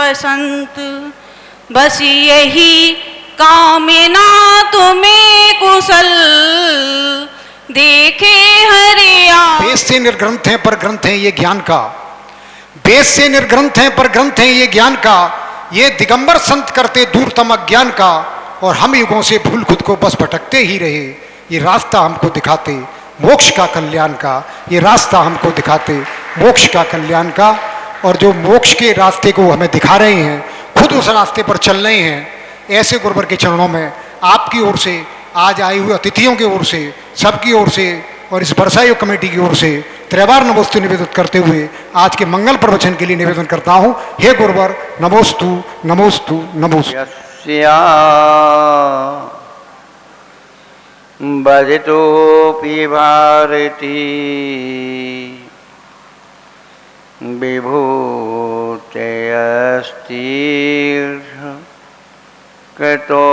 बसंत, बस यही कामना तुम्हें कुशल देखे हरिया। वेद से निर्ग्रंथ है पर ग्रंथ है ये ज्ञान का, वेद से निर्ग्रंथ है पर ग्रंथ है ये ज्ञान का, ये दिगंबर संत करते दूरतम अज्ञान का, और हम युगों से भूल खुद को बस भटकते ही रहे, ये रास्ता हमको दिखाते मोक्ष का कल्याण का, ये रास्ता हमको दिखाते मोक्ष का कल्याण का। और जो मोक्ष के रास्ते को हमें दिखा रहे हैं, खुद उस रास्ते पर चल रहे हैं, ऐसे गुरुवर के चरणों में आपकी ओर से, आज आए हुए अतिथियों की ओर से, सबकी ओर से और इस बरसायोग कमेटी की ओर से त्रैवार नमोस्तु निवेदित करते हुए आज के मंगल प्रवचन के लिए निवेदन करता हूं। हे गुरुवर, नमोस्तु नमोस्तु नमोस्तु। यस्या भजतोऽपि भारती विभूतयस्तीर्थ कृतोपनीतो,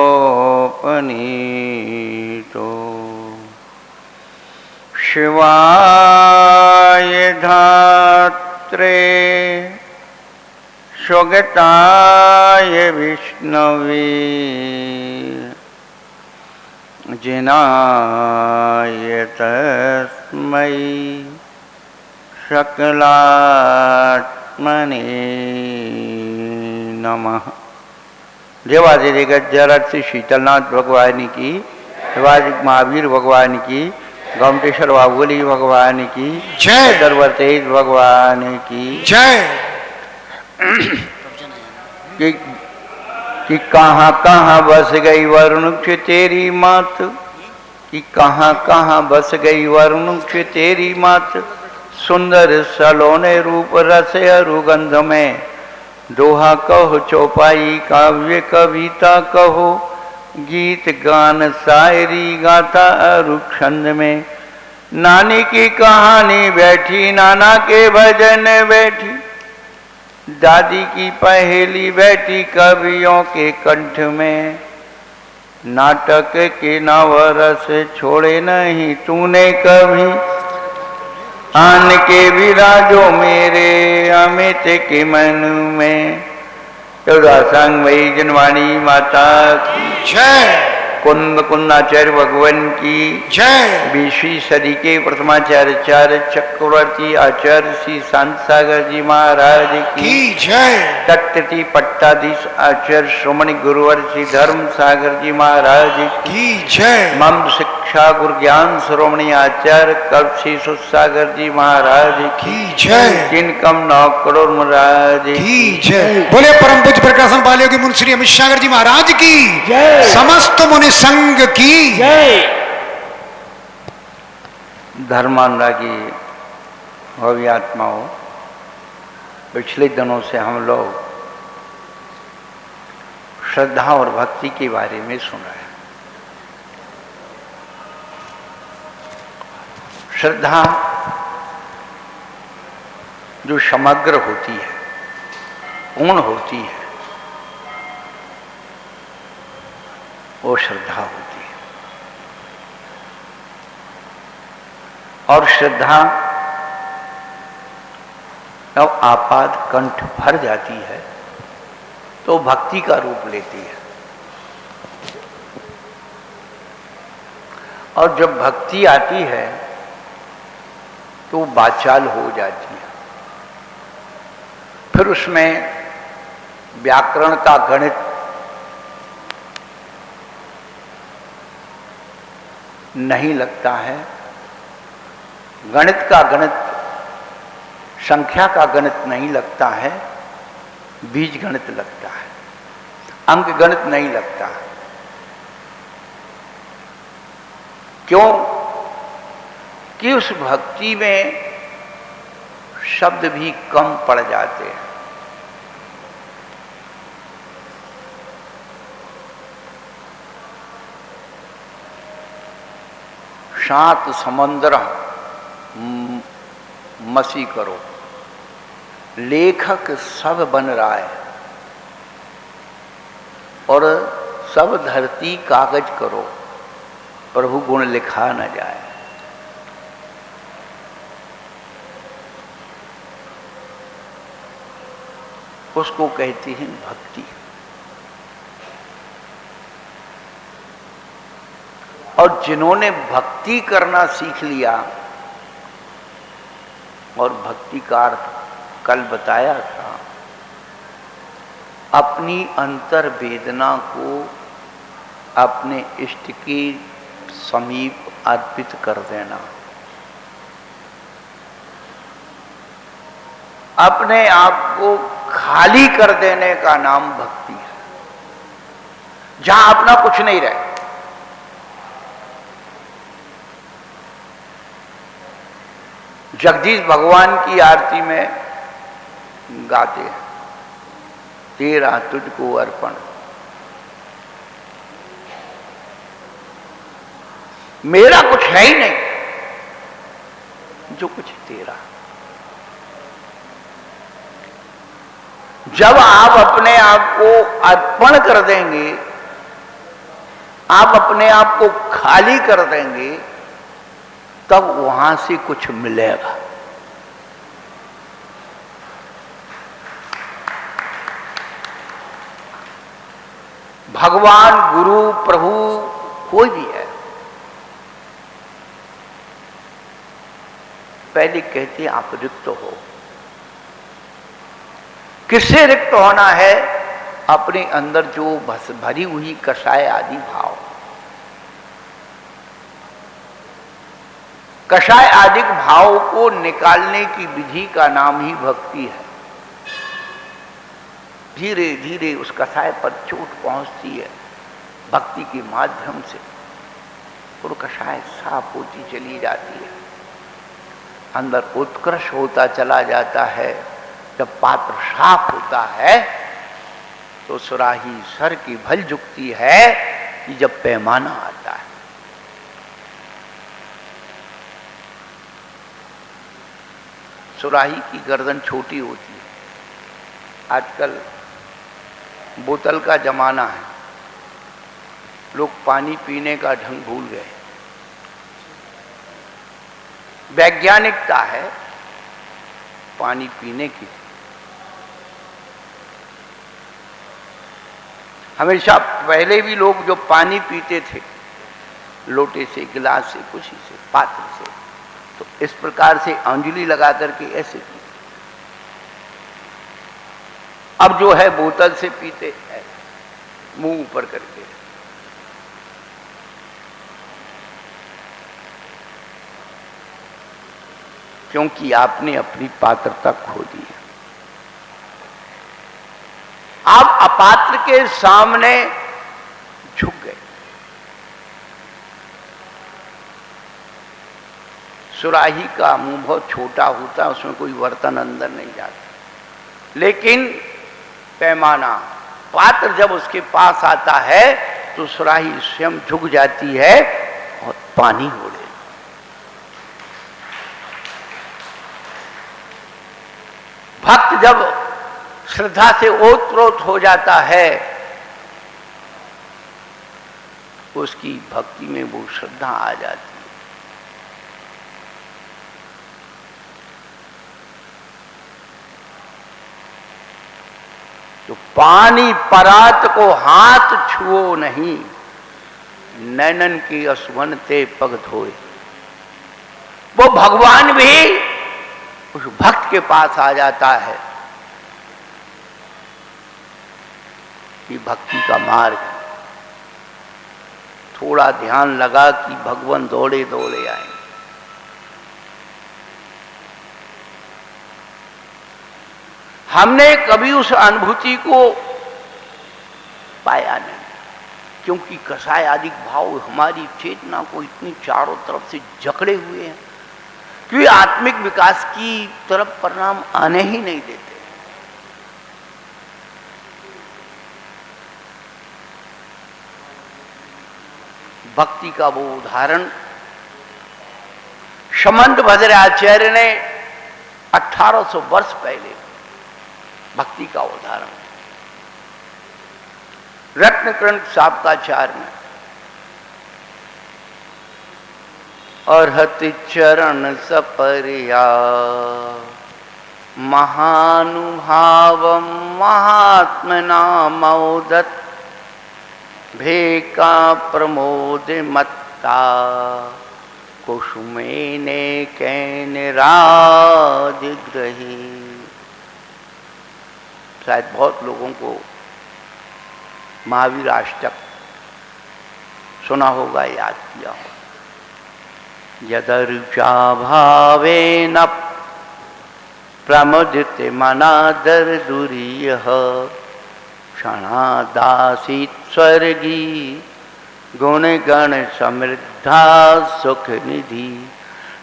शिवाय धात्रे स्वगताय विष्णवे, जिनाय तस्मै सकलात्मने नमः। देवादिदेव गज्जरथ श्री शीतलनाथ भगवान की, देवादिक महावीर भगवान की, गौमटेश्वर बाहुबली भगवान की जय, दरवर्तेज भगवान की जय। कि कहाँ कहाँ बस गई वरुणक्ष तेरी मात, कि कहाँ कहाँ बस गई वरुणक्ष तेरी मात, सुंदर सलोने रूप रस अरुगंध में, दोहा कहो चौपाई काव्य कविता कहो, गीत गान शायरी गाथा अरुछंद में, नानी की कहानी बैठी नाना के भजन बैठी, दादी की पहेली बैठी कवियों के कंठ में, नाटक के नवरस छोड़े नहीं तूने कभी, आन के विराजो मेरे अमित के मन में। संग वही जनवाणी माता की जय, कुंद कुंदाचार्य भगवान की जय, 20वीं सदी के प्रथमाचार्य चक्रवर्ती आचार्य श्री शांत सागर जी महाराज की जय, तत्ति पट्टाधीश आचार्य श्रोमणी गुरुवर श्री धर्म सागर जी महाराज की जय, मम शिक्षा गुरु ज्ञान श्रोमणी आचार्य कल्प श्री सुसागर जी महाराज की जय, जिनकम 9 करोड़ महाराज की जय। बोले परम पूज्य प्रकाशन वाले की मुंशी अमित सागर जी महाराज की जय, समस्त मुनि संघ की जय। धर्मानुरागी भव्य आत्माओं, पिछले दिनों से हम लोग श्रद्धा और भक्ति के बारे में सुन रहे हैं। श्रद्धा जो समग्र होती है, पूर्ण होती है, वो श्रद्धा होती है। और श्रद्धा जब आपात कंठ भर जाती है तो भक्ति का रूप लेती है, और जब भक्ति आती है तो वाचाल हो जाती है। फिर उसमें व्याकरण का गणित नहीं लगता है, गणित का गणित, संख्या का गणित नहीं लगता है, बीज गणित लगता है, अंक गणित नहीं लगता। क्यों? कि उस भक्ति में शब्द भी कम पड़ जाते हैं। शांत समंदर मसी करो, लेखक सब बन रहा है, और सब धरती कागज करो, प्रभु गुण लिखा न जाए। उसको कहते हैं भक्ति। और जिन्होंने भक्ति करना सीख लिया, और भक्ति का अर्थ कल बताया था, अपनी अंतर वेदना को अपने इष्ट के समीप अर्पित कर देना, अपने आप को खाली कर देने का नाम भक्ति है, जहां अपना कुछ नहीं रहे। जगदीश भगवान की आरती में गाते हैं, तेरा तुझको अर्पण, मेरा कुछ है ही नहीं, जो कुछ तेरा। जब आप अपने आप को अर्पण कर देंगे, आप अपने आप को खाली कर देंगे, तब वहां से कुछ मिलेगा। भगवान, गुरु, प्रभु कोई भी है, पहले कहते हैं आप रिक्त हो। किससे रिक्त होना है? अपने अंदर जो भरी हुई कषाय आदि भाव, कषाय आदि भाव को निकालने की विधि का नाम ही भक्ति है। धीरे धीरे उस कषाय पर चोट पहुंचती है भक्ति के माध्यम से, और कषाय साफ होती चली जाती है, अंदर उत्कर्ष होता चला जाता है। जब पात्र साफ होता है तो सुराही सर की भल झुकती है कि जब पैमाना आता है। सुराही की गर्दन छोटी होती है। आजकल बोतल का जमाना है, लोग पानी पीने का ढंग भूल गए। वैज्ञानिकता है पानी पीने की। हमेशा पहले भी लोग जो पानी पीते थे, लोटे से, गिलास से, कुछ से, पात्र से, तो इस प्रकार से अंजलि लगा करके ऐसे पीते। अब जो है बोतल से पीते हैं, मुंह ऊपर करके। क्योंकि आपने अपनी पात्रता खो दी है। आप अपात्र के सामने झुक गए। सुराही का मुंह बहुत छोटा होता है, उसमें कोई बर्तन अंदर नहीं जाता, लेकिन पैमाना, पात्र जब उसके पास आता है तो सुराही स्वयं झुक जाती है और पानी हो ले। भक्त जब श्रद्धा से ओतप्रोत हो जाता है, उसकी भक्ति में वो श्रद्धा आ जाती है। तो पानी परात को हाथ छुओ नहीं, नैनन की असुवन ते पग धोए। वो भगवान भी उस भक्त के पास आ जाता है। कि भक्ति का मार्ग, थोड़ा ध्यान लगा कि भगवान दौड़े दौड़े आए। हमने कभी उस अनुभूति को पाया नहीं, क्योंकि कषाय आदि भाव हमारी चेतना को इतनी चारों तरफ से जकड़े हुए हैं कि आत्मिक विकास की तरफ परिणाम आने ही नहीं देते। भक्ति का वो उदाहरण समंत भद्राचार्य ने 1800 वर्ष पहले भक्ति का उदाहरण रत्नकंठ साबकाचार्य ने, अर्हति चरण सपरिया महानुभावं महात्मनामोदत भेका प्रमोदमत्ता कुसुमेने कैनराजगृही। शायद बहुत लोगों को महावीर अष्टक सुना होगा, याद किया होगा। यदर्चा भावेन प्रमुदिते मनादर दुरीयः क्षणादासीत् स्वर्गी गुण गण समृद्धा सुख निधि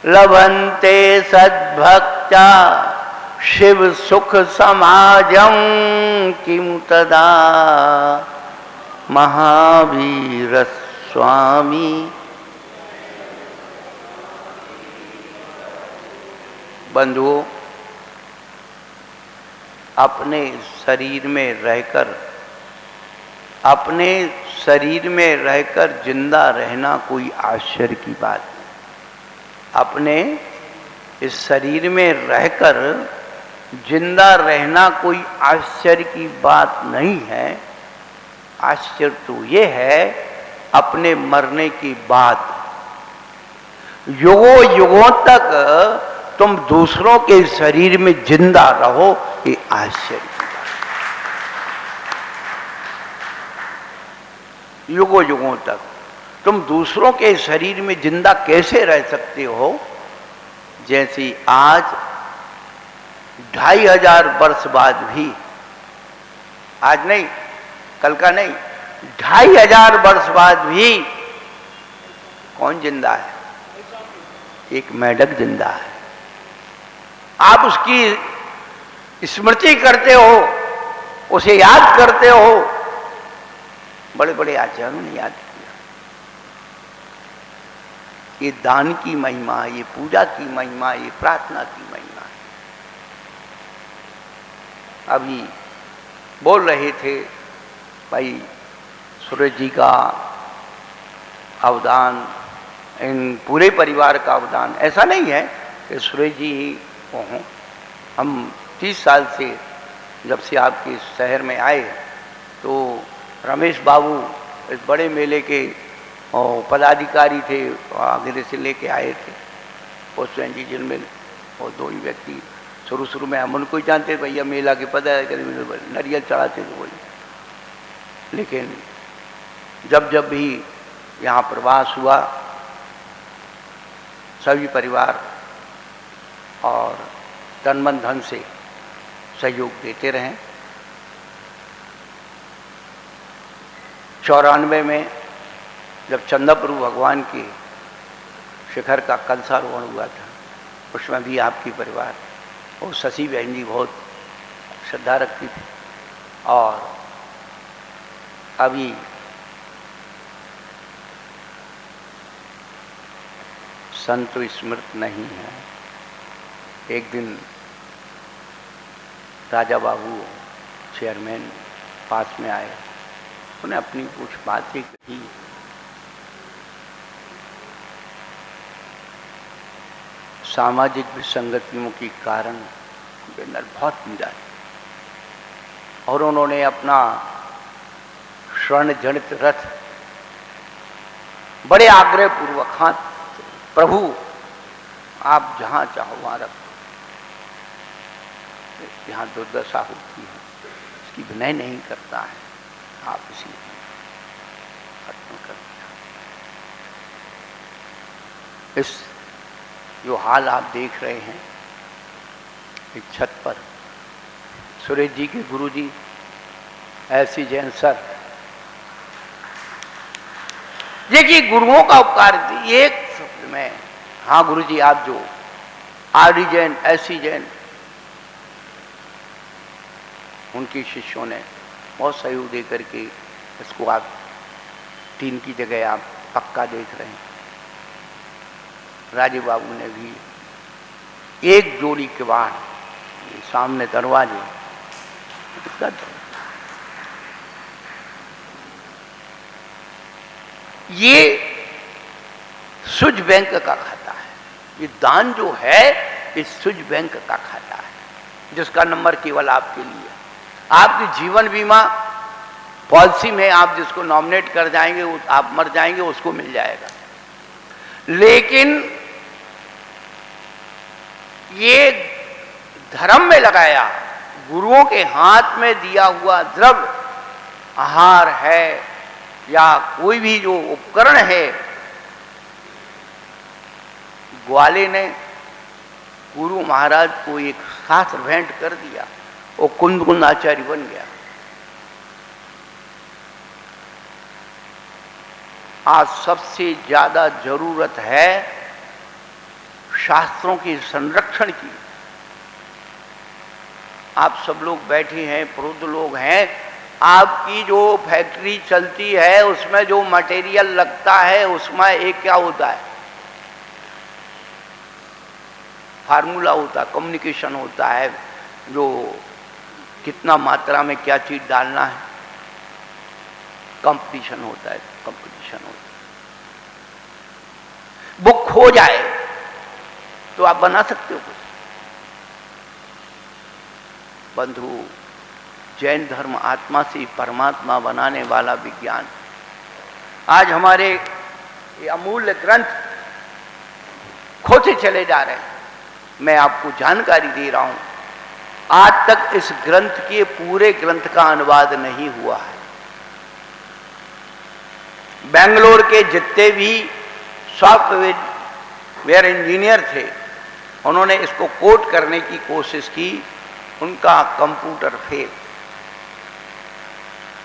लभन्ते सद्भक्ता शिव सुख समाजं किम तदा महावीर स्वामी। बंधुओं, अपने शरीर में रहकर जिंदा रहना कोई आश्चर्य की बात नहीं। अपने इस शरीर में रहकर जिंदा रहना कोई आश्चर्य की बात नहीं है। आश्चर्य तो ये है अपने मरने के बाद युगों युगों तक तुम दूसरों के शरीर में जिंदा रहो, ये आश्चर्य की बात। युगों युगों तक तुम दूसरों के शरीर में जिंदा कैसे रह सकते हो? जैसे आज 2500 वर्ष बाद भी, आज नहीं कल का नहीं, 2500 वर्ष बाद भी कौन जिंदा है? एक मेढक जिंदा है। आप उसकी स्मृति करते हो, उसे याद करते हो। बड़े बड़े आचार्यों ने याद किया। ये दान की महिमा, ये पूजा की महिमा, ये प्रार्थना की महिमा है। अभी बोल रहे थे भाई सूरज जी का अवदान, इन पूरे परिवार का अवदान। ऐसा नहीं है कि सूरज जी ही को हों। हम 30 साल से जब से आपके शहर में आए तो रमेश बाबू इस बड़े मेले के पदाधिकारी थे, आगरे से लेके आए थे। पोस्ट जी जिनमें और 2 ही व्यक्ति शुरू में हम उनको ही जानते, भैया मेला के पदाधिकारी नारियल चढ़ाते थे वही। लेकिन जब भी यहाँ प्रवास हुआ सभी परिवार और तन मन धन से सहयोग देते रहे। 94 में जब चंदाप्रभु भगवान के शिखर का कलशारोहण हुआ था, उसमें भी आपकी परिवार और शशि बहन जी बहुत श्रद्धा रखती थी। और अभी संत स्मृत नहीं है। एक दिन राजा बाबू चेयरमैन पास में आए, उन्हें अपनी कुछ बातें कही। सामाजिक विसंगतियों के कारण उनके अंदर बहुत पीड़ा थी और उन्होंने अपना स्वर्ण जनित रथ बड़े आग्रह पूर्वक, हाँ प्रभु आप जहाँ चाहो वहाँ रखो, यहाँ दुर्दशा होती है, इसकी विनय नहीं करता है, आप इसी खत्म कर दिया। इस जो हाल आप देख रहे हैं, एक छत पर सुरेश जी के गुरुजी ऐसी जैन सर, देखिए गुरुओं का उपकार एक शब्द में, हाँ गुरुजी आप जो आदि जैन ऐसी जैन, उनके शिष्यों ने बहुत सहयोग दे करके इसको आप 3 की जगह आप पक्का देख रहे हैं। राजीव बाबू ने भी एक जोड़ी किवाड़ सामने दरवाजे, ये स्विच बैंक का खाता है। ये दान जो है ये स्विच बैंक का खाता है। जिसका नंबर केवल आपके लिए है। आपकी जीवन बीमा पॉलिसी में आप जिसको नॉमिनेट कर जाएंगे, आप मर जाएंगे, उसको मिल जाएगा। लेकिन ये धर्म में लगाया, गुरुओं के हाथ में दिया हुआ द्रव्य आहार है या कोई भी जो उपकरण है, ग्वाले ने गुरु महाराज को एक साथ भेंट कर दिया, वो कुंद कुंद आचार्य बन गया। आज सबसे ज्यादा जरूरत है शास्त्रों के संरक्षण की। आप सब लोग बैठे हैं, प्रौढ़ लोग हैं, आपकी जो फैक्ट्री चलती है उसमें जो मटेरियल लगता है उसमें एक क्या होता है, फार्मूला होता है, कम्युनिकेशन होता है, जो कितना मात्रा में क्या चीज डालना है, कंपटीशन होता है, कंपटीशन होता है। वो खो जाए तो आप बना सकते हो कुछ। बंधु, जैन धर्म आत्मा से परमात्मा बनाने वाला विज्ञान। आज हमारे ये अमूल्य ग्रंथ खोते चले जा रहे हैं। मैं आपको जानकारी दे रहा हूं, आज तक इस ग्रंथ के पूरे ग्रंथ का अनुवाद नहीं हुआ है। बेंगलोर के जितने भी सॉफ्टवेयर इंजीनियर थे, उन्होंने इसको कोड करने की कोशिश की, उनका कंप्यूटर फेल।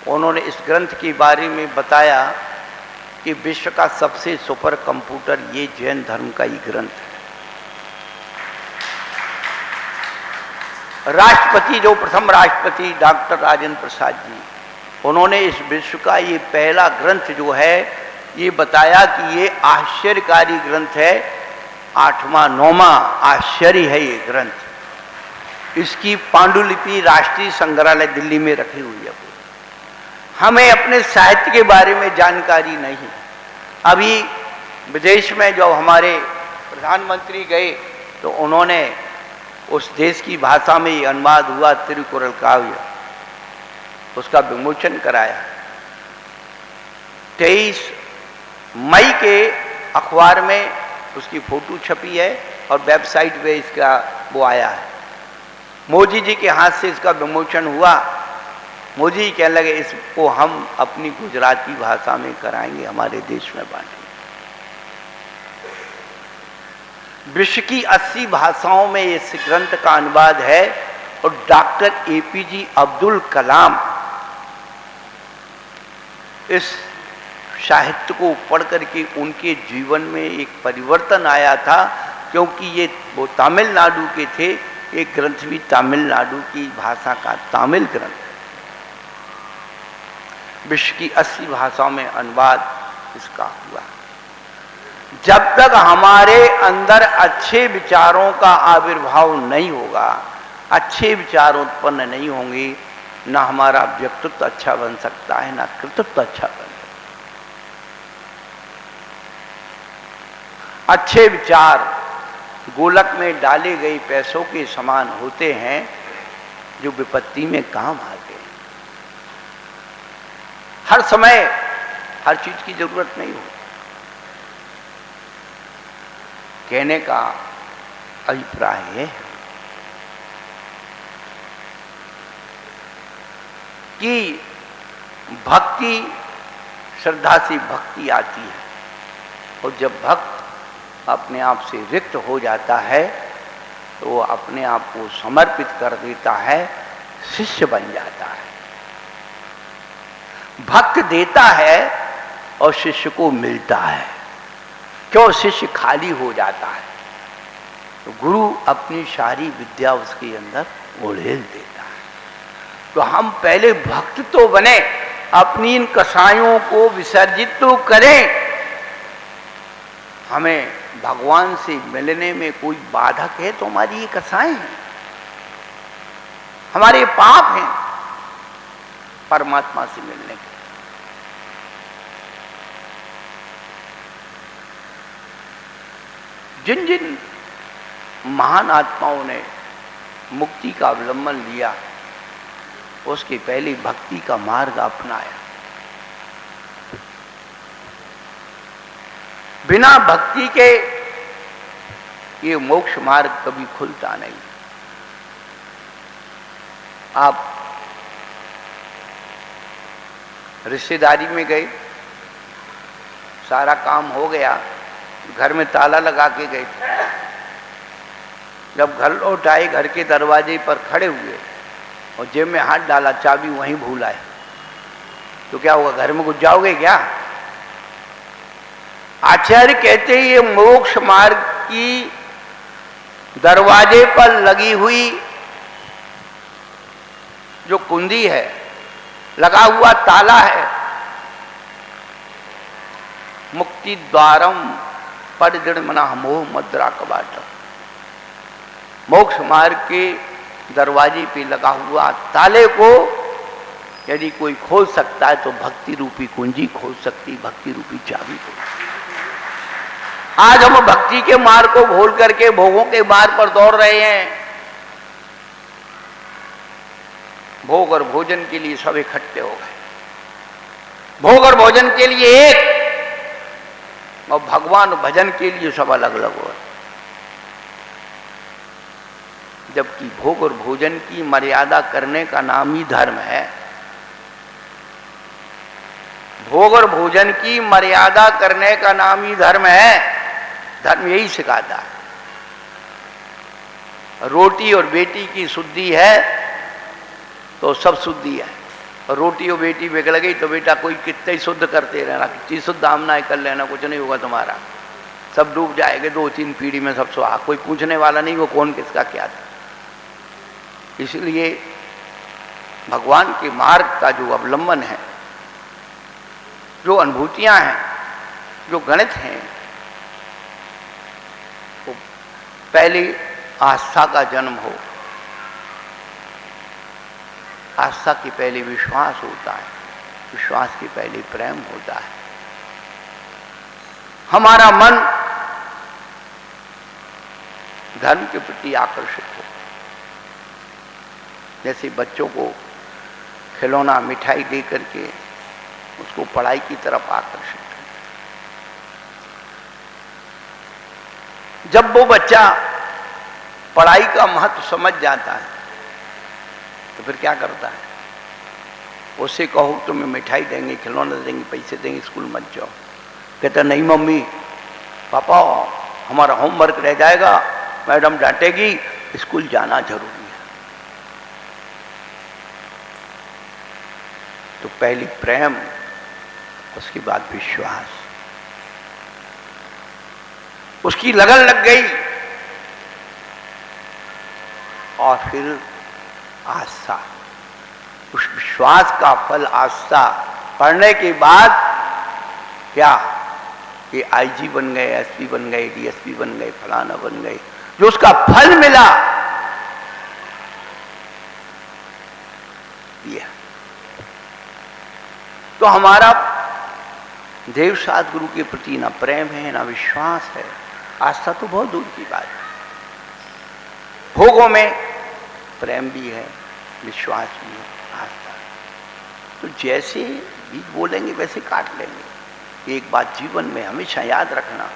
उन्होंने इस ग्रंथ के बारे में बताया कि विश्व का सबसे सुपर कंप्यूटर ये जैन धर्म का ही ग्रंथ है। राष्ट्रपति, जो प्रथम राष्ट्रपति डॉक्टर राजेंद्र प्रसाद जी, उन्होंने इस विश्व का ये पहला ग्रंथ जो है ये बताया कि ये आश्चर्यकारी ग्रंथ है, 8वां 9वां आश्चर्य है ये ग्रंथ। इसकी पांडुलिपि राष्ट्रीय संग्रहालय दिल्ली में रखी हुई है। हमें अपने साहित्य के बारे में जानकारी नहीं। अभी विदेश में जो हमारे प्रधानमंत्री गए तो उन्होंने उस देश की भाषा में ये अनुवाद हुआ तिरुकुरल काव्य, उसका विमोचन कराया। 23 मई के अखबार में उसकी फोटो छपी है और वेबसाइट पे इसका वो आया है। मोदी जी के हाथ से इसका विमोचन हुआ। मोदी जी कहने लगे इसको हम अपनी गुजराती भाषा में कराएंगे, हमारे देश में बांटेंगे। विश्व की 80 भाषाओं में इस ग्रंथ का अनुवाद है और डॉक्टर APJ अब्दुल कलाम इस साहित्य को पढ़ करके उनके जीवन में एक परिवर्तन आया था, क्योंकि ये वो तमिलनाडु के थे। एक ग्रंथ भी तमिलनाडु की भाषा का तमिल ग्रंथ। विश्व की 80 भाषाओं में अनुवाद इसका हुआ। जब तक हमारे अंदर अच्छे विचारों का आविर्भाव नहीं होगा, अच्छे विचार उत्पन्न नहीं होंगे, ना हमारा व्यक्तित्व अच्छा बन सकता है, ना कृतित्व अच्छा बन सकता है। अच्छे विचार गोलक में डाले गए पैसों के समान होते हैं जो विपत्ति में काम आते हैं। हर समय हर चीज की जरूरत नहीं हो। कहने का अभिप्राय है कि भक्ति, श्रद्धा से भक्ति आती है, और जब भक्त अपने आप से रिक्त हो जाता है तो वो अपने आप को समर्पित कर देता है, शिष्य बन जाता है। भक्त देता है और शिष्य को मिलता है। क्यों? शिष्य खाली हो जाता है तो गुरु अपनी सारी विद्या उसके अंदर उड़ेल देता है। तो हम पहले भक्त तो बने, अपनी इन कसायों को विसर्जित तो करें। हमें भगवान से मिलने में कोई बाधक है तो हमारी ये कसाएं हैं, हमारे पाप हैं परमात्मा से मिलने के। जिन जिन महान आत्माओं ने मुक्ति का अवलंबन लिया, उसके पहले भक्ति का मार्ग अपनाया। बिना भक्ति के ये मोक्ष मार्ग कभी खुलता नहीं। आप रिश्तेदारी में गए, सारा काम हो गया, घर में ताला लगा के गए, जब घर लौट आए घर के दरवाजे पर खड़े हुए और जेब में हाथ डाला, चाबी वहीं भूल आए, तो क्या होगा? घर में घुस जाओगे क्या? आचार्य कहते हैं ये मोक्ष मार्ग की दरवाजे पर लगी हुई जो कुंडी है, लगा हुआ ताला है, मुक्ति द्वारम पदजड़मना मोह मद्रा कबाट। मोक्ष मार्ग के दरवाजे पे लगा हुआ ताले को यदि कोई खोल सकता है तो भक्ति रूपी कुंजी खोल सकती, भक्ति रूपी चाबी को। आज हम भक्ति के मार्ग को भूल करके भोगों के मार्ग पर दौड़ रहे हैं। भोग और भोजन के लिए सब इकट्ठे हो गए, भोग और भोजन के लिए एक, और भगवान भजन के लिए सब अलग अलग हो। जबकि भोग और भोजन की मर्यादा करने का नाम ही धर्म है। भोग और भोजन की मर्यादा करने का नाम ही धर्म है। धर्म यही सिखाता है। रोटी और बेटी की शुद्धि है तो सब शुद्धि है, और रोटी और बेटी बिगड़ गई तो बेटा कोई कितने ही शुद्ध करते रहना, कितनी शुद्ध आमना कर लेना, कुछ नहीं होगा तुम्हारा, सब डूब जाएंगे 2-3 पीढ़ी में, सब सुहा, कोई पूछने वाला नहीं वो कौन किसका क्या था। इसलिए भगवान के मार्ग का जो अवलंबन है, जो अनुभूतियां हैं, जो गणित हैं, वो पहले आस्था का जन्म हो। आस्था के पहले विश्वास होता है, विश्वास के पहले प्रेम होता है। हमारा मन धर्म के प्रति आकर्षित हो। जैसे बच्चों को खिलौना मिठाई दे करके उसको पढ़ाई की तरफ आकर्षित करें। जब वो बच्चा पढ़ाई का महत्व समझ जाता है तो फिर क्या करता है? उससे कहो तुम्हें मिठाई देंगे, खिलौना देंगे, पैसे देंगे, स्कूल मत जाओ। कहता नहीं मम्मी पापा हमारा होमवर्क रह जाएगा, मैडम डांटेगी, स्कूल जाना जरूरी है। तो पहली प्रेम, उसके बाद विश्वास, उसकी लगन लग गई, और फिर आस्था। उस विश्वास का फल आस्था पढ़ने के बाद क्या? ये आईजी बन गए, एसपी बन गए, डीएसपी बन गए, फलाना बन गए। जो उसका फल मिला ये। तो हमारा देव साध गुरु के प्रति ना प्रेम है, ना विश्वास है, आस्था तो बहुत दूर की बात है। भोगों में प्रेम भी है, विश्वास भी है, आस्था। तो जैसे बीज बोलेंगे वैसे काट लेंगे। एक बात जीवन में हमेशा याद रखना,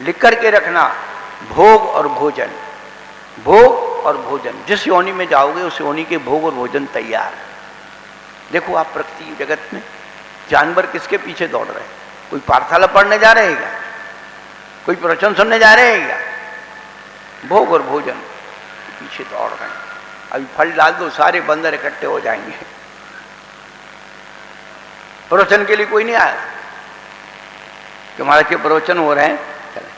लिख करके रखना, भोग और भोजन, भोग और भोजन। जिस योनि में जाओगे उस योनि के भोग और भोजन तैयार। देखो आप प्रकृति जगत में जानवर किसके पीछे दौड़ रहे हैं? कोई पाठशाला पढ़ने जा रहे हैं क्या? कोई प्रवचन सुनने जा रहे हैं क्या? भोग और भोजन के पीछे दौड़ रहे हैं। अभी फल डाल दो, सारे बंदर इकट्ठे हो जाएंगे। प्रवचन के लिए कोई नहीं आया कि हमारे के प्रवचन हो रहे हैं, चले।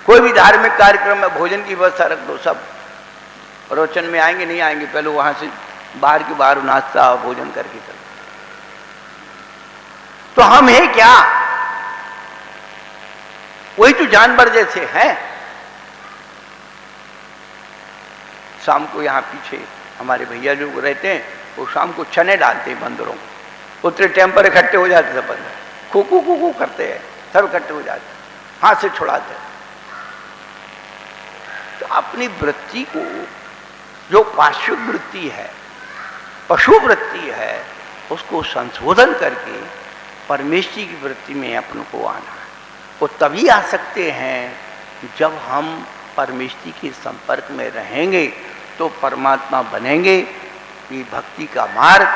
कोई भी धार्मिक कार्यक्रम में भोजन की व्यवस्था रख दो, सब प्रवचन में आएंगे नहीं आएंगे, पहले वहां से बाहर के बाहर नाश्ता और भोजन करके चलो। तो हम हैं क्या? वही तो जानवर जैसे हैं। शाम को यहाँ पीछे हमारे भैया लोग रहते हैं, वो शाम को चने डालते हैं बंदरों को। उतने टाइम पर इकट्ठे हो जाते सब बंदर, कू कू कू कू करते हैं, सब इकट्ठे हो जाते हैं, हाथ से छुड़ाते हैं। तो अपनी वृत्ति को, जो पार्श्व वृत्ति है, पशु वृत्ति है, उसको संशोधन करके परमेश्वरी की वृत्ति में अपन को आना है। वो तभी आ सकते हैं जब हम परमेश्वरी के संपर्क में रहेंगे तो परमात्मा बनेंगे। ये भक्ति का मार्ग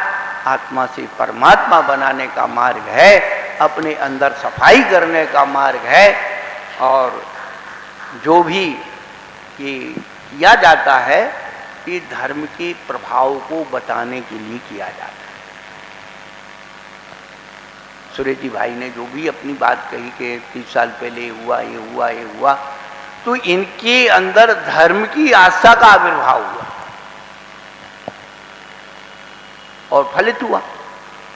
आत्मा से परमात्मा बनाने का मार्ग है, अपने अंदर सफाई करने का मार्ग है। और जो भी ये किया जाता है ये धर्म के प्रभाव को बताने के लिए किया जाता है। सुरेश जी भाई ने जो भी अपनी बात कही कि 30 साल पहले हुआ, ये हुआ, ये हुआ, तो इनके अंदर धर्म की आस्था का आविर्भाव हुआ और फलित हुआ।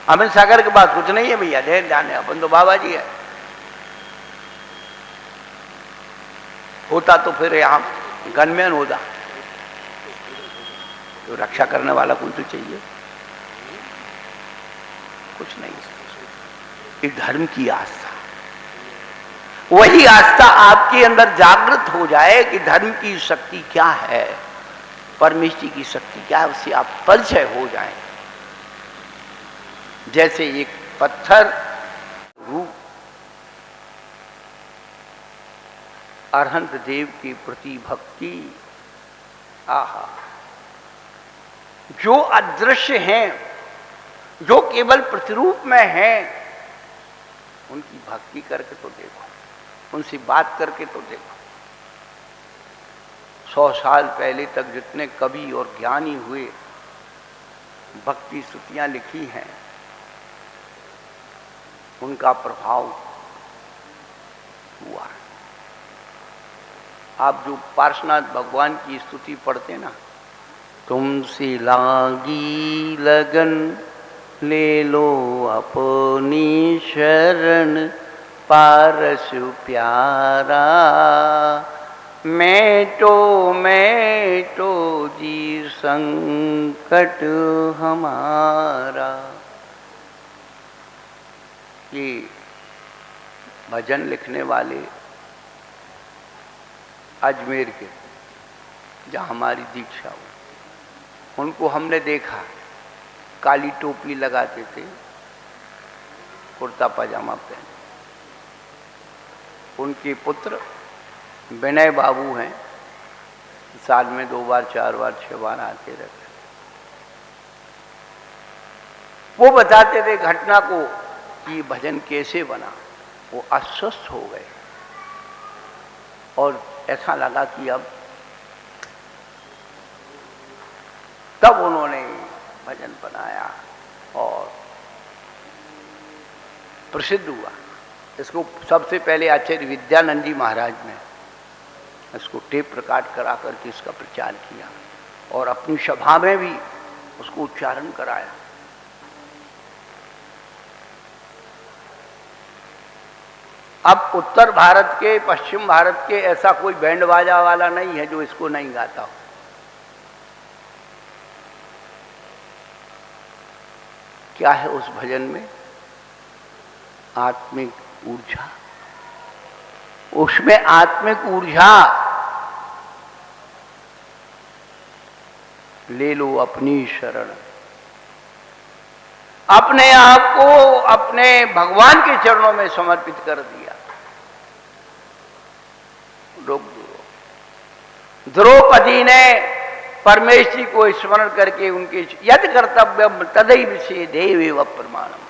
अमित सागर के पास कुछ नहीं है भैया, ढेर जाने, अपन तो बाबा जी है। होता तो फिर यहां गनमैन होता, तो रक्षा करने वाला कोई तो चाहिए, कुछ नहीं। ये धर्म की आस्था, वही आस्था आपके अंदर जागृत हो जाए कि धर्म की शक्ति क्या है, परमेश्वरी की शक्ति क्या है, उससे आप परिचय हो जाएं। जैसे एक पत्थर रूप अरहंत देव के प्रति भक्ति, आहा, जो अदृश्य हैं, जो केवल प्रतिरूप में हैं, उनकी भक्ति करके तो देखो, उनसे बात करके तो देखो। 100 साल पहले तक जितने कवि और ज्ञानी हुए, भक्ति स्तुतियां लिखी हैं, उनका प्रभाव हुआ है। आप जो पार्श्वनाथ भगवान की स्तुति पढ़ते ना, तुमसे लागी लगन ले लो अपनी शरण पारसु प्यारा, मैं तो जी संकट हमारा। ये भजन लिखने वाले अजमेर के, जहाँ हमारी दीक्षा हुई, उनको हमने देखा, काली टोपी लगाते थे, कुर्ता पजामा पहने। उनके पुत्र विनय बाबू हैं, साल में 2 बार 4 बार 6 बार आते रहते। वो बताते थे घटना को कि भजन कैसे बना। वो अस्वस्थ हो गए और ऐसा लगा कि अब, तब उन्होंने भजन बनाया और प्रसिद्ध हुआ। इसको सबसे पहले आचार्य विद्यानंद जी महाराज ने इसको टेप रिकॉर्ड करा करके इसका प्रचार किया और अपनी सभा में भी उसको उच्चारण कराया। अब उत्तर भारत के, पश्चिम भारत के ऐसा कोई बैंड बाजा वाला नहीं है जो इसको नहीं गाता हो। क्या है उस भजन में? आत्मिक ऊर्जा। उसमें आत्मिक ऊर्जा। ले लो अपनी शरण, अपने आप को अपने भगवान के चरणों में समर्पित कर दिया। रोक दो। द्रौपदी ने परमेश्वरी को स्मरण करके उनके यद कर्तव्यम तदैव से देव प्रमाणम,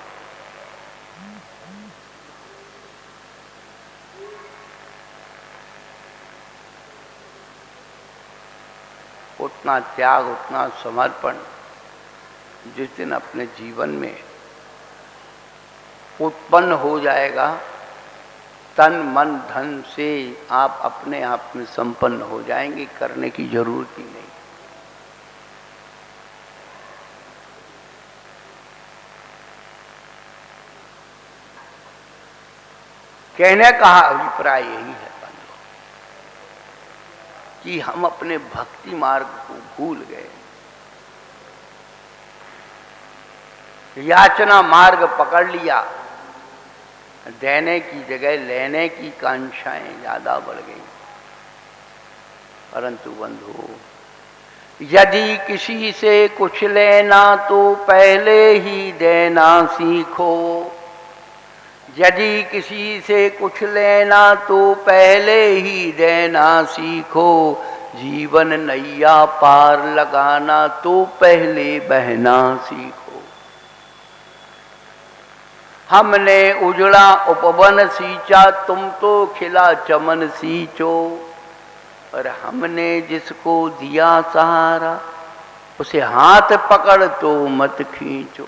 उतना त्याग, उतना समर्पण जिस दिन अपने जीवन में उत्पन्न हो जाएगा, तन मन धन से आप अपने आप में संपन्न हो जाएंगे, करने की जरूरत ही नहीं। कहने का अभिप्राय यही है कि हम अपने भक्ति मार्ग को भूल गए, याचना मार्ग पकड़ लिया, देने की जगह लेने की कांक्षाएं ज्यादा बढ़ गई। परंतु बंधु, यदि किसी से कुछ लेना तो पहले ही देना सीखो। यदि किसी से कुछ लेना तो पहले ही देना सीखो। जीवन नैया पार लगाना तो पहले बहना सीखो। हमने उजड़ा उपवन सींचा, तुम तो खिला चमन सींचो। और हमने जिसको दिया सहारा, उसे हाथ पकड़ तो मत खींचो।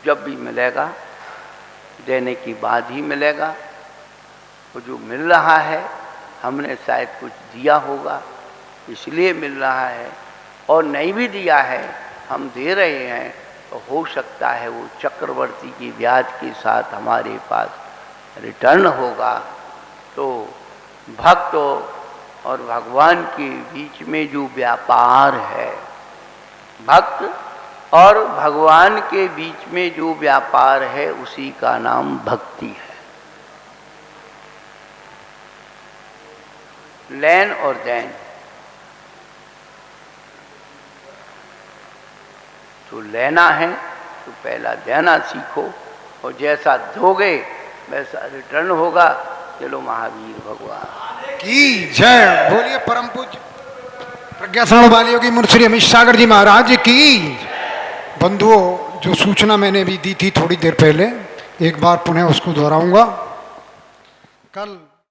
जब भी मिलेगा देने की बाद ही मिलेगा। वो जो मिल रहा है हमने शायद कुछ दिया होगा इसलिए मिल रहा है, और नहीं भी दिया है हम दे रहे हैं तो हो सकता है वो चक्रवर्ती की ब्याज के साथ हमारे पास रिटर्न होगा। तो भक्त और भगवान के बीच में जो व्यापार है, भक्त और भगवान के बीच में जो व्यापार है उसी का नाम भक्ति है। लेन और देन, तो लेना है तो पहला देना सीखो, और जैसा दोगे वैसा रिटर्न होगा। चलो महावीर भगवान की जय। बोलिए परम पूज्य प्रज्ञाश्रवण वालियों की मुंशी अमित सागर जी महाराज की। बंधुओं, जो सूचना मैंने भी दी थी थोड़ी देर पहले, एक बार पुनः उसको दोहराऊंगा। कल